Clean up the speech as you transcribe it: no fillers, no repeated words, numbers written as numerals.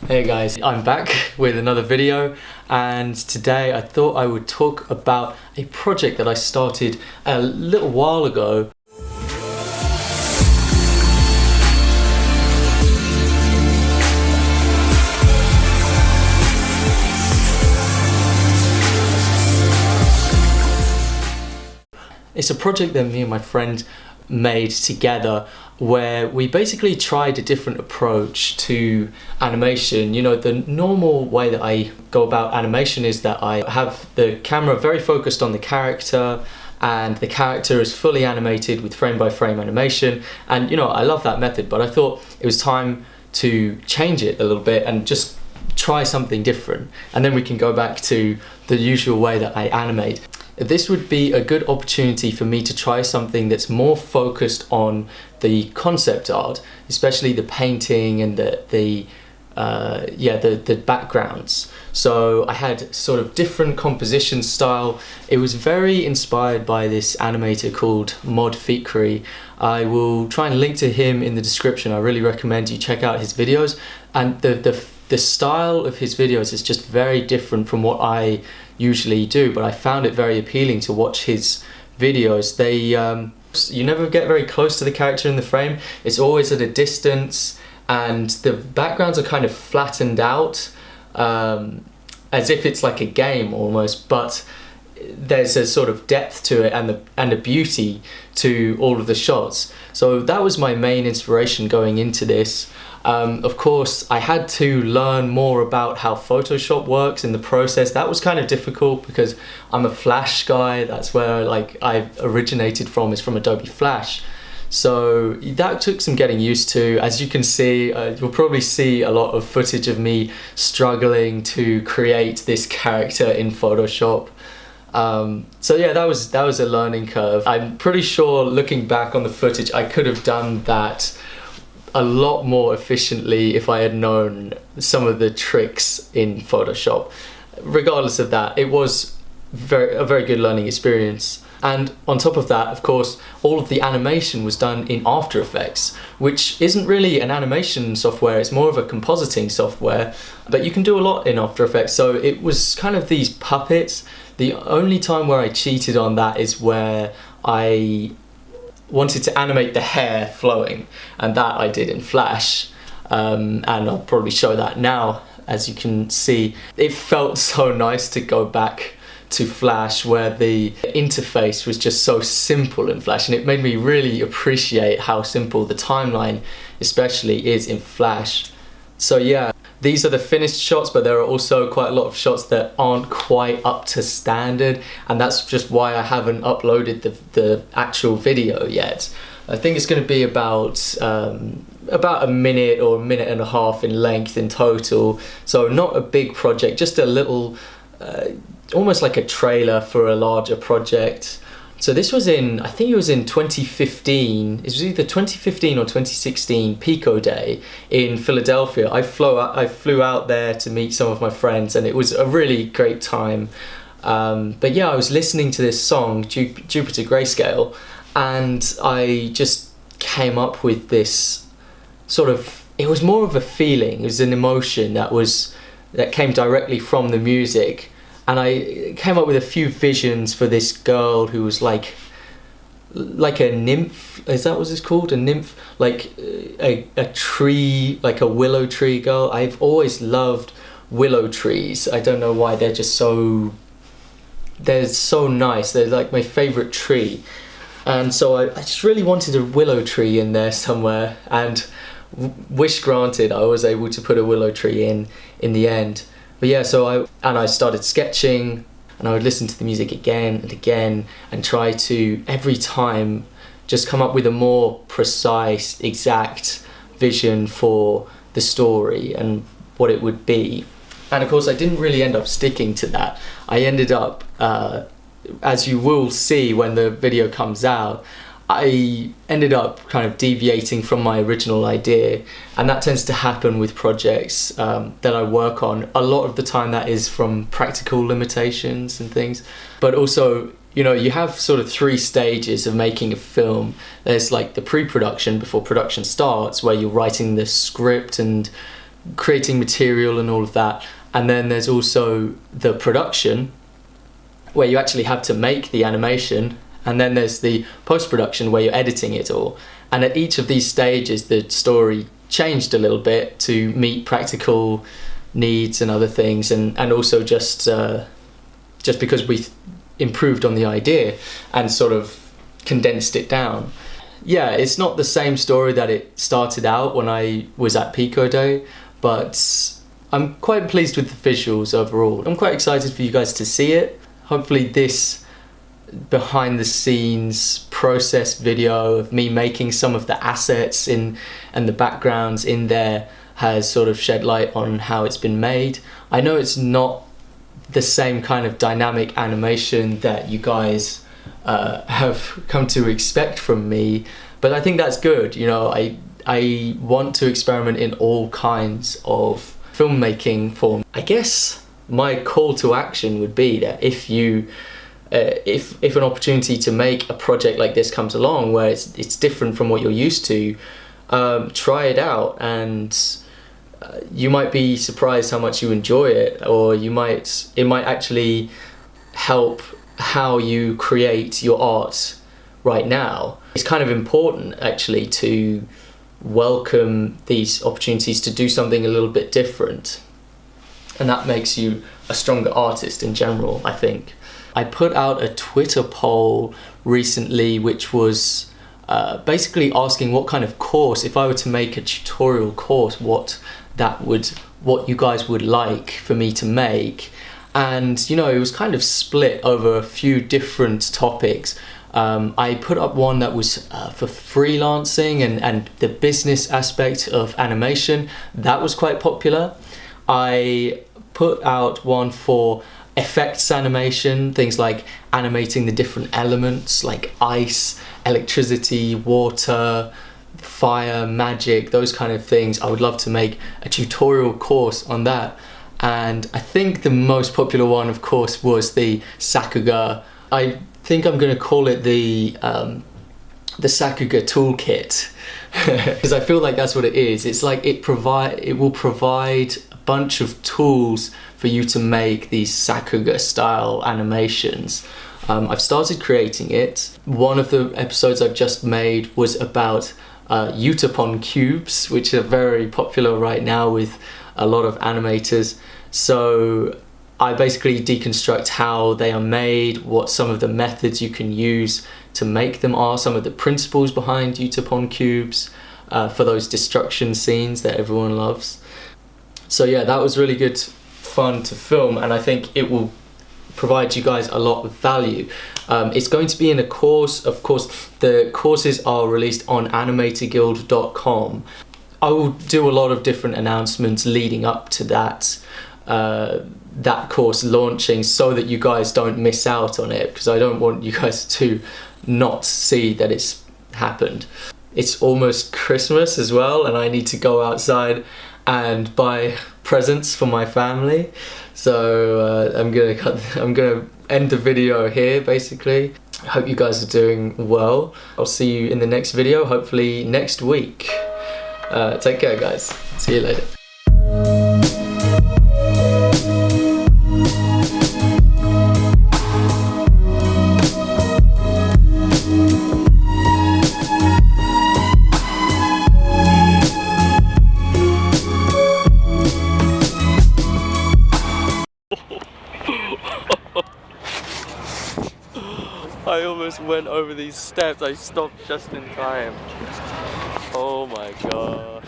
Hey guys, I'm back with another video, and today I thought I would talk about a project that I started a little while ago. It's a project that me and my friend made together where we basically tried a different approach to animation. You know, the normal way that I go about animation is that I have the camera very focused on the character, and the character is fully animated with frame by frame animation, and you know, I love that method, but I thought it was time to change it a little bit and just try something different, and then we can go back to the usual way that I animate. This would be a good opportunity for me to try something that's more focused on the concept art, especially the painting and the backgrounds. So I had sort of different composition style. It was very inspired by this animator called MohdFikree. I will try and link to him in the description. I really recommend you check out his videos, and the style of his videos is just very different from what I usually do, but I found it very appealing to watch his videos. You never get very close to the character in the frame. It's always at a distance, and the backgrounds are kind of flattened out, as if it's like a game almost, but there's a sort of depth to it and a beauty to all of the shots. So that was my main inspiration going into this. Of course, I had to learn more about how Photoshop works in the process. That was kind of difficult because I'm a Flash guy. That's where I originated from, is from Adobe Flash. So that took some getting used to. As you can see, you'll probably see a lot of footage of me struggling to create this character in Photoshop. So yeah, that was a learning curve. I'm pretty sure, looking back on the footage, I could have done that a lot more efficiently if I had known some of the tricks in Photoshop. Regardless of that, it was a very good learning experience. And on top of that, of course, all of the animation was done in After Effects, which isn't really an animation software, it's more of a compositing software, but you can do a lot in After Effects. So it was kind of these puppets. The only time where I cheated on that is where I wanted to animate the hair flowing, and that I did in Flash, and I'll probably show that now. As you can see, it felt so nice to go back to Flash, where the interface was just so simple in Flash, and it made me really appreciate how simple the timeline especially is in Flash. So yeah, these are the finished shots, but there are also quite a lot of shots that aren't quite up to standard, and that's just why I haven't uploaded the actual video yet. I think it's going to be about a minute or a minute and a half in length in total, so not a big project, just a little, almost like a trailer for a larger project. So this was I think it was in 2015, it was either 2015 or 2016 Pico Day in Philadelphia. I flew out there to meet some of my friends, and it was a really great time. But yeah, I was listening to this song, Jupiter Grayscale, and I just came up with this sort of, it was more of a feeling, it was an emotion that came directly from the music. And I came up with a few visions for this girl who was like a nymph. Is that what it's called? A nymph? Like a tree, like a willow tree girl. I've always loved willow trees. I don't know why, they're so nice. They're like my favorite tree. And so I just really wanted a willow tree in there somewhere, and wish granted, I was able to put a willow tree in the end. But yeah, so I started sketching, and I would listen to the music again and again and try to, every time, just come up with a more precise, exact vision for the story and what it would be. And of course, I didn't really end up sticking to that. I ended up, as you will see when the video comes out, I ended up kind of deviating from my original idea, and that tends to happen with projects that I work on. A lot of the time that is from practical limitations and things, but also, you know, you have sort of 3 stages of making a film. There's like the pre-production before production starts, where you're writing the script and creating material and all of that. And then there's also the production, where you actually have to make the animation, and then there's the post-production where you're editing it all. And at each of these stages the story changed a little bit to meet practical needs and other things, and also just because we improved on the idea and sort of condensed it down. Yeah, it's not the same story that it started out when I was at Pico Day, but I'm quite pleased with the visuals overall. I'm quite excited for you guys to see it. Hopefully this behind the scenes process video of me making some of the assets and the backgrounds in there has sort of shed light on how it's been made. I know it's not the same kind of dynamic animation that you guys have come to expect from me, but I think that's good. You know, I want to experiment in all kinds of filmmaking form. I guess my call to action would be that if you if an opportunity to make a project like this comes along where it's different from what you're used to, try it out, and you might be surprised how much you enjoy it, or it might actually help how you create your art right now. It's kind of important actually to welcome these opportunities to do something a little bit different, and that makes you a stronger artist in general, I think. I put out a Twitter poll recently which was basically asking what kind of course, if I were to make a tutorial course, what you guys would like for me to make. And you know, it was kind of split over a few different topics. I put up one that was for freelancing and the business aspect of animation. That was quite popular. I put out one for effects animation, things like animating the different elements like ice, electricity, water, fire, magic, those kind of things. I would love to make a tutorial course on that. And I think the most popular one, of course, was the Sakuga. I think I'm going to call it the Sakuga toolkit, because I feel like that's what it is. It's like it will provide a bunch of tools for you to make these Sakuga style animations. I've started creating it. One of the episodes I've just made was about Utapon cubes, which are very popular right now with a lot of animators. So I basically deconstruct how they are made, what some of the methods you can use to make them are, some of the principles behind Utapon cubes for those destruction scenes that everyone loves. So yeah, that was really good fun to film, and I think it will provide you guys a lot of value. It's going to be in a course. Of course, the courses are released on animatorguild.com. I will do a lot of different announcements leading up to that course launching, so that you guys don't miss out on it, because I don't want you guys to not see that it's happened. It's almost Christmas as well, and I need to go outside and buy presents for my family. So I'm gonna end the video here basically. I hope you guys are doing well. I'll see you in the next video, hopefully next week. Take care guys, see you later. I almost went over these steps. I stopped just in time. Oh my god.